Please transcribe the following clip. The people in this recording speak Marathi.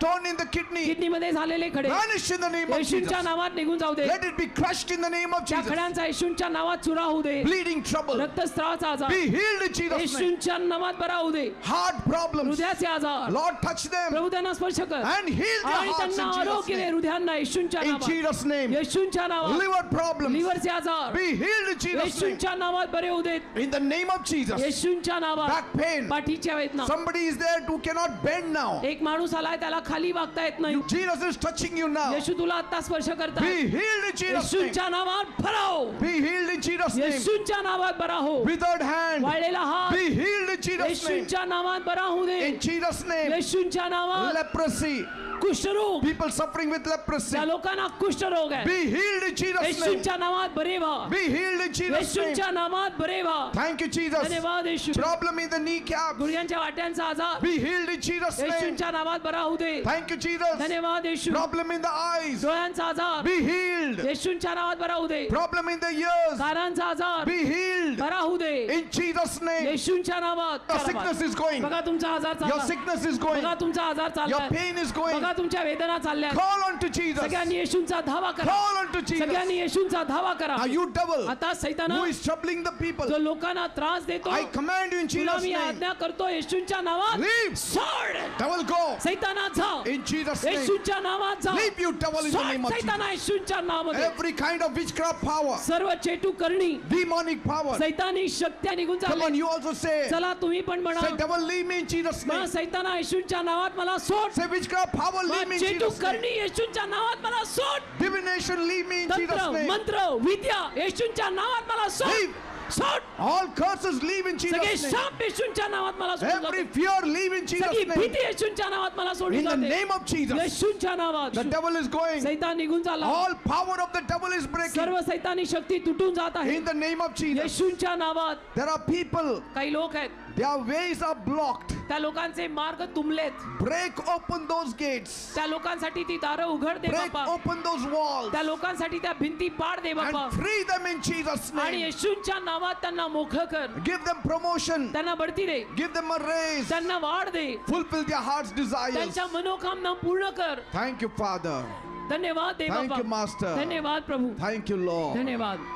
stone in the kidney किडनीमध्ये झालेले खडे vanish in the name of येशूंच्या Jesus. नावात निघून जाऊ दे. Let it be crushed in the name of त्या Jesus. खड्यांचा येशूंच्या नावात चुरा होऊ दे. Bleeding trouble रक्तस्रावाचा आजार be healed in Jesus' name. येशूंच्या नावात बरा होऊ दे. Heart problems, हृदयाचे आजार Lord, touch them प्रभू त्यांना स्पर्श कर and heal their आणि hearts त्यांना in Jesus' आरोग्य दे. name. हृदयांना येशूंच्या In नावात Jesus' name. येशूंच्या नावात Liver problems लिव्हरचे आजार be healed in Jesus' name. येशूंच्या नावात बरे होऊ देत. In the name of Jesus. येशूंच्या नावात Back pain. पाठीच्या वेदना Somebody is there who cannot bend now. एक माणूस आलाय त्याला खाली वागता येत नाही. Jesus is touching you now. येशू तुला आता स्पर्श Be करतात. healed in Jesus' name. येशूंच्या नावात बरा हो. Be healed in Jesus' name. येशूंच्या नावात बरा हो. Withered hand वाळलेला हात be healed in Jesus' name. येशूंच्या नावात बरा होऊ दे. In Jesus' name. येशूंच्या नावात Leprosy, कुष्ठरोग people suffering with leprosy त्या लोकांना कुष्ठरोग आहे. be healed in Jesus' name. येशूंच्या नावात बरे व्हा. Be healed in Jesus' name. येशूंच्या नावात बरे व्हा. Thank you, Jesus. धन्यवाद येशू. Problem in the kneecap गुडघ्यांच्या वाट्यांचा आजार be healed in Jesus' name. येशूंच्या नावात बरा होऊ दे. Thank you, Jesus. धन्यवाद येशू. Problem in the eyes डोळ्यांचा आजार be healed. येशूंच्या नावात बरा होऊ दे. Problem in the ears कानांचा आजार be healed बरा होऊ दे. in Jesus' name. येशूंच्या नावात Your चला sickness बा. is going. बघा तुमचा आजार Your चालला. sickness is going. बघा तुमचा आजार Your चाललाय. pain is going. बघा तुमच्या वेदना चालल्या. Call on to Jesus. सगळ्यांनी येशूंचा धावा करा. Call on to Jesus. सगळ्यांनी येशूंचा धावा करा. Are you devil आता सैताना who is troubling the people? जो लोकांना त्रास देतो I command you in तुला Jesus' मी name. आज्ञा करतो येशूंच्या नावात Leave. सोड. Devil, go सैताना जा. in Jesus' name. येशूंच्या नावात जा. Leave, you devil, in the name सोड of Jesus. सैताना येशूंच्या नावामध्ये. Every kind of witchcraft power, सर्व चेटू करणी demonic power. सैतानी शक्त्या निघून Come on, चालल्या. you also say. चला तुम्ही पण म्हणा Say, devil, leave me in Jesus' ना name. सैताना येशूंच्या नावात मला सोड. Say, witchcraft power, leave me in चेटू Jesus' name. करणी येशूंच्या नावात मला सोड. Divination, leave me in तंत्र Jesus' name. मंत्र विद्या येशूंच्या नावात मला सोड. Leave. सोड. All curses, leave in सगळे Jesus' name. शाप येशूंच्या नावात मला सोडून Every जाते. fear, leave in सगळी Jesus' name. भीती येशूंच्या नावात मला सोडून In the जाते. name of Jesus. येशूंच्या नावात The devil is going. सैतान निघून चालला. All power of the devil is breaking. सर्व सैतानी शक्ती तुटून जात आहे. In the name of Jesus. येशूंच्या नावात There are people, काही लोक आहेत their ways are blocked. त्या लोकांचे मार्ग तुंबलेत. Break open those gates. त्या लोकांसाठी ती दारं उघड दे Break बापा. open those walls. त्या लोकांसाठी त्या भिंती पाड दे बापा. And free them in Jesus' आणि name. येशूंच्या नावात त्यांना मोकळं कर. Give them promotion. त्यांना बढती दे. Give them a raise. त्यांना वाढ दे. Fulfill their heart's desires. त्यांच्या मनोकामना पूर्ण कर. Thank you, Father. धन्यवाद दे Thank बापा. you, Master. धन्यवाद प्रभू. Thank you, Lord. धन्यवाद.